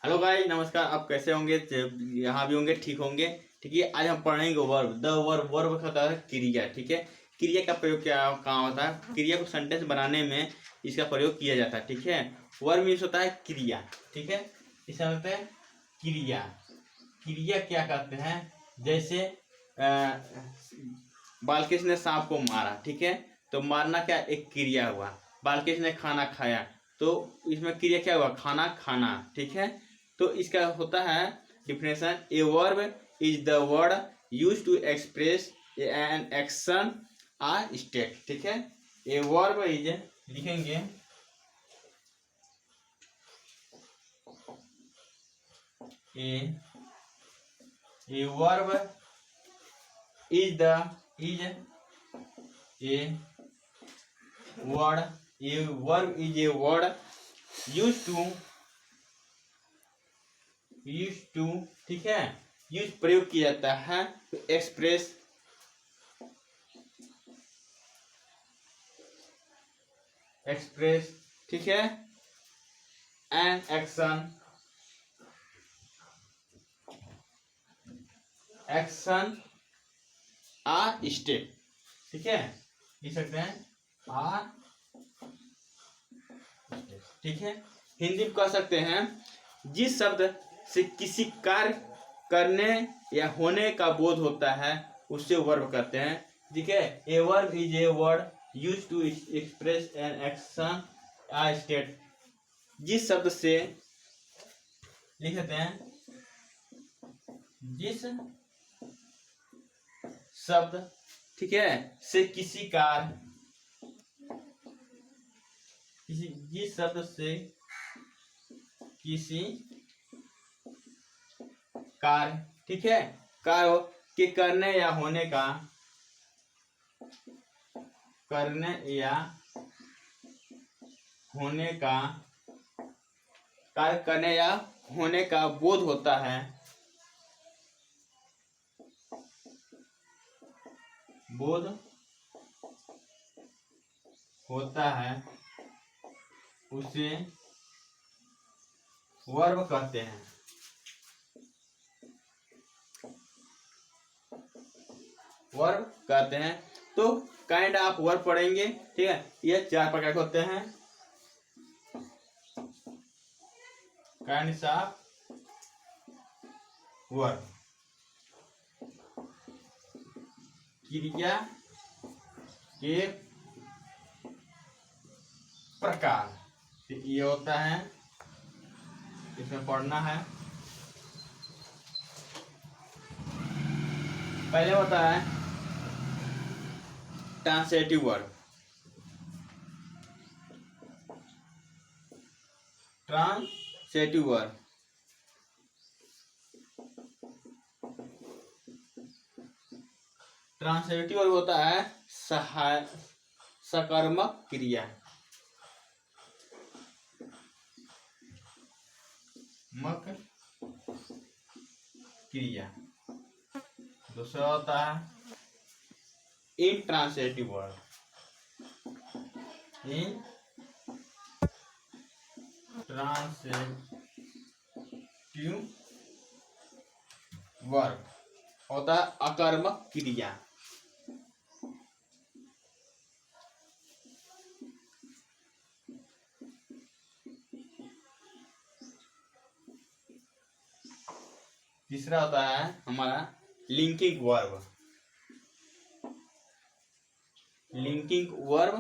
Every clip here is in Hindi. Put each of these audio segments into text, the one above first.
हेलो गाइस, नमस्कार। आप कैसे होंगे? यहाँ भी होंगे, ठीक होंगे। ठीक है, आज हम पढ़ेंगे वर्ब। द वर्ब वर्ब होता है क्रिया। ठीक है, क्रिया का प्रयोग क्या कहाँ होता है? क्रिया को सेंटेंस बनाने में इसका प्रयोग किया जाता है। ठीक है, वर्ब मीन्स होता है क्रिया। ठीक है, इसे होता है क्रिया। क्रिया क्या कहते हैं? जैसे बालकेश ने सांप को मारा। ठीक है, तो मारना क्या एक क्रिया हुआ। बालकेश ने खाना खाया, तो इसमें क्रिया क्या हुआ? खाना खाना। ठीक है, तो इसका होता है definition. A verb is the word use to express an action or state. ठीक है, ए वर्ब इज, लिखेंगे a verb is the is a word a verb is a word use to ठीक है, यूज प्रयोग किया जाता है टू एक्सप्रेस ठीक है, एन एक्शन आ स्टेट। ठीक है, लिख सकते हैं आ। ठीक है, हिंदी में कह सकते हैं जिस शब्द से किसी कार्य करने या होने का बोध होता है उससे वर्ब कहते हैं। ठीक है, a verb is a word use to express an action or state. जिस शब्द से, लिख सकते हैं जिस शब्द, ठीक है, से किसी कार्य, जिस शब्द से किसी कार्य, ठीक है, कार्य के करने या होने का, करने या होने का, कार्य करने या होने का बोध होता है, बोध होता है, उसे वर्ब कहते हैं। वर्ब कहते हैं। तो काइंड ऑफ वर्ब पढ़ेंगे। ठीक है, ये चार प्रकार के होते हैं। काइंड्स ऑफ वर्ब, क्रिया के प्रकार। ये होता है, इसमें पढ़ना है। पहले होता है transitive verb. Transitive verb transitive verb होता है सकर्मक क्रिया। मक क्रिया। दूसरा होता है इंट्रांसिटिव वर्ब। ट्रांसिटिव वर्ब होता है अकर्मक क्रिया। तीसरा होता है हमारा linking verb. Linking verb,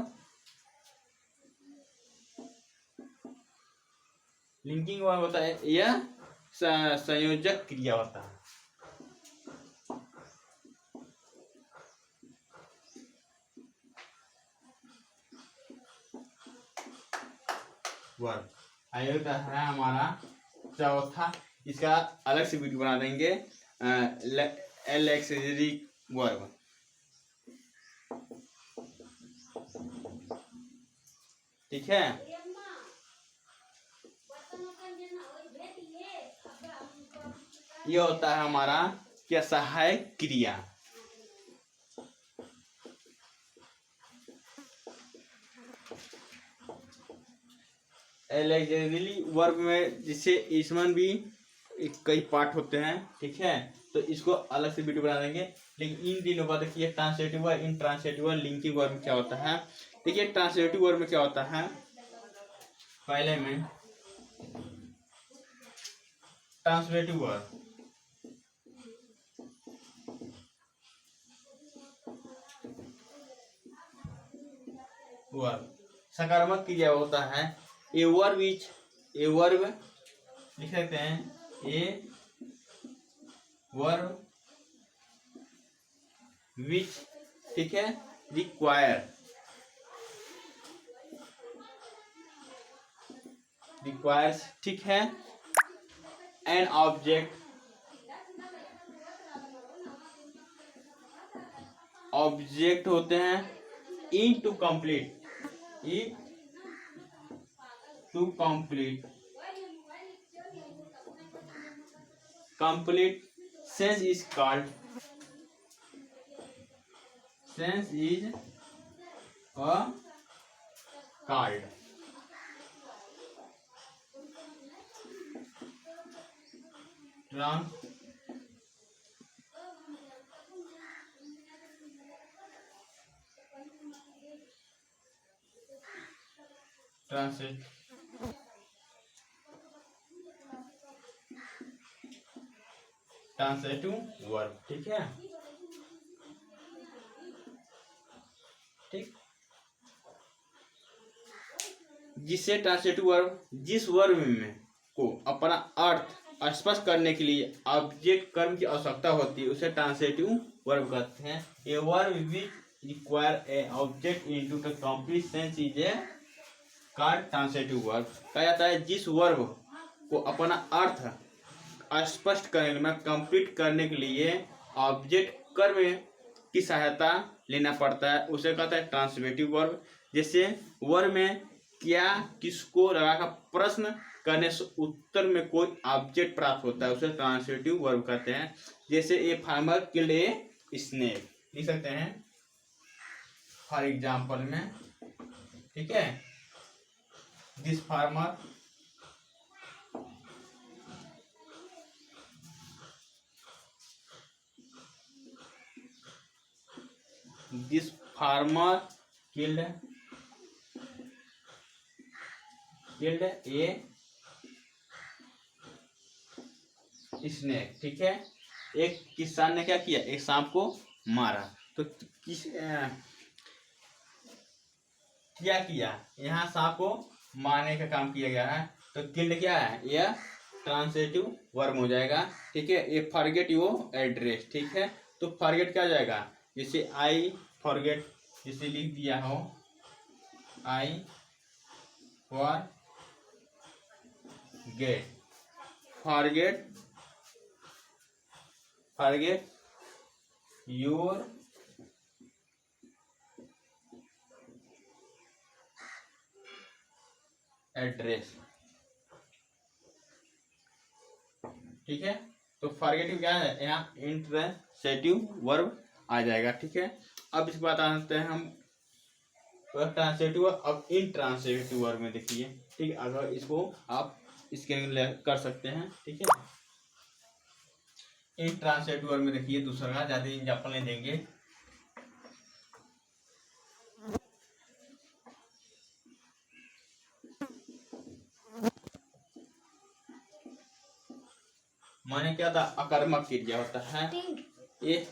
linking verb होता है यह संयोजक क्रिया होता है। वर्ब आगे होता है हमारा चौथा, इसका अलग से वीडियो बना देंगे। एलेक्सिलरी वर्ब। ठीक है, ये होता है हमारा क्या? सहायक क्रिया। एलेक्जेंडरी वर्ब में जिससे इसमें भी कई पार्ट होते हैं, ठीक है, तो इसको अलग से वीडियो बना देंगे। लेकिन इन दिनों बाद देखिए ट्रांसलेटिव वर्ब, इन ट्रांसलेटिव वर्ब, लिंकिंग वर्ब में क्या होता है। देखिए ट्रांसलेटिव वर्ब में क्या होता है, पहले में ट्रांसलेटिव वर्ब सकारात्मक क्रिया होता है। ए वर्ब लिख सकते हैं, ए वर्ब विच, ठीक है, रिक्वायर्स, ठीक है, एन ऑब्जेक्ट होते हैं in to complete sense is called transitive verb, ठीक है, ठीक। जिससे ट्रांसलेटिव वर्ब जिस वर्ब में को अपना अर्थ स्पष्ट करने के लिए ऑब्जेक्ट कर्म की आवश्यकता होती है उसे ट्रांसलेटिव वर्ब कहते हैं। ए verb which require a object into the complete sense is a called transitive verb. कहा जाता है जिस वर्ब को अपना अर्थ स्पष्ट करने में कंप्लीट करने के लिए ऑब्जेक्ट कर्म की सहायता लेना पड़ता है उसे कहता है ट्रांसलेटिव वर्ब। जैसे वर्ब में क्या किसको लगाकर प्रश्न करने से उत्तर में कोई ऑब्जेक्ट प्राप्त होता है उसे ट्रांसलेटिव वर्ब कहते हैं। जैसे a farmer killed a snake लिख सकते हैं फॉर एग्जाम्पल में, ठीक है, this farmer killed a snake, ठीक है, एक किसान ने क्या किया, एक सांप को मारा। तो क्या किया, यहाँ सांप को मारने का काम किया गया है, तो किल्ड क्या है, यह ट्रांसलेटिव वर्ब हो जाएगा, ठीक है। ये फॉरगेट योर एड्रेस, ठीक है, तो फॉरगेट क्या जाएगा, जैसे आई फॉरगेट, जैसे लिख दिया हो आई फॉरगेट योर एड्रेस, ठीक है। तो फॉरगेटिव क्या है, यहाँ इंट्रांसेटिव वर्ब आ जाएगा, ठीक है। अब इसके बाद आते हैं हम ट्रांसलेटिव वर्ब। अब इंट्रांसेटिव वर्ब में देखिए, ठीक है, अगर इसको आप स्कैन कर सकते हैं, ठीक है। इंट्रांसेटिव वर्ब में देखिए दूसरा का ज्यादा एग्जाम्पल नहीं देंगे। माने क्या था, अकर्मक क्रिया होता है ये,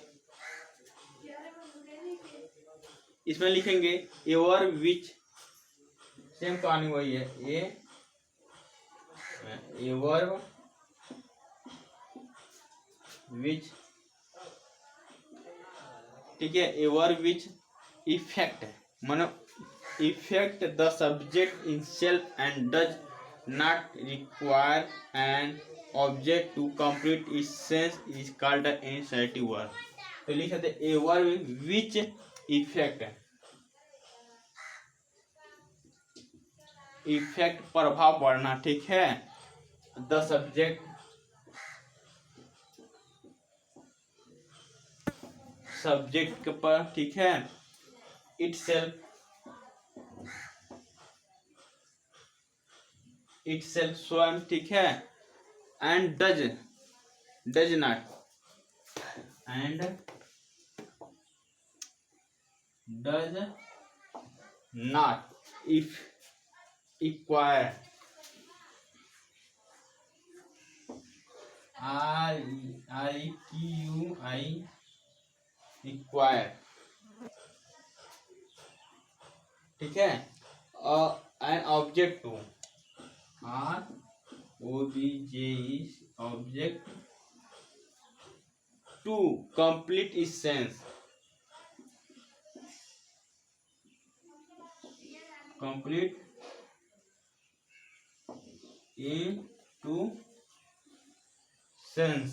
इसमें लिखेंगे ए वर्ब विच, सेम कहानी वही है, ए वर्ब विच, ठीक है, ए वर्ब विच इफेक्ट मानो effect the subject in self and does not require an object to complete its sense is called intransitive verb. तो लिख सकते ए वर्ब विच इफेक्ट प्रभाव पड़ना, ठीक है, द सब्जेक्ट के पर, ठीक है, इटसेल्फ itself स्वयं, ठीक है, and does not and does not if acquire require, ठीक है, an object to object is object to complete its sense, complete into sense,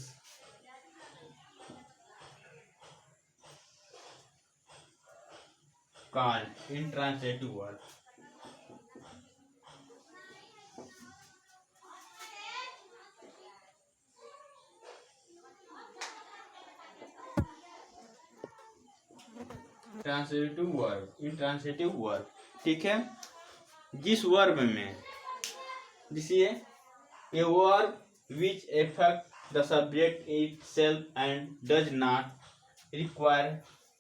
called intransitive word. Intransitive verb, ठीक है, जिस वर्ब में जिसे ए verb which effect the subject itself and does not require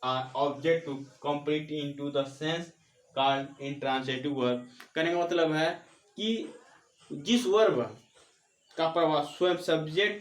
an object to complete into the sense called intransitive verb। कहने का मतलब है कि जिस वर्ब का प्रभाव स्वयं सब्जेक्ट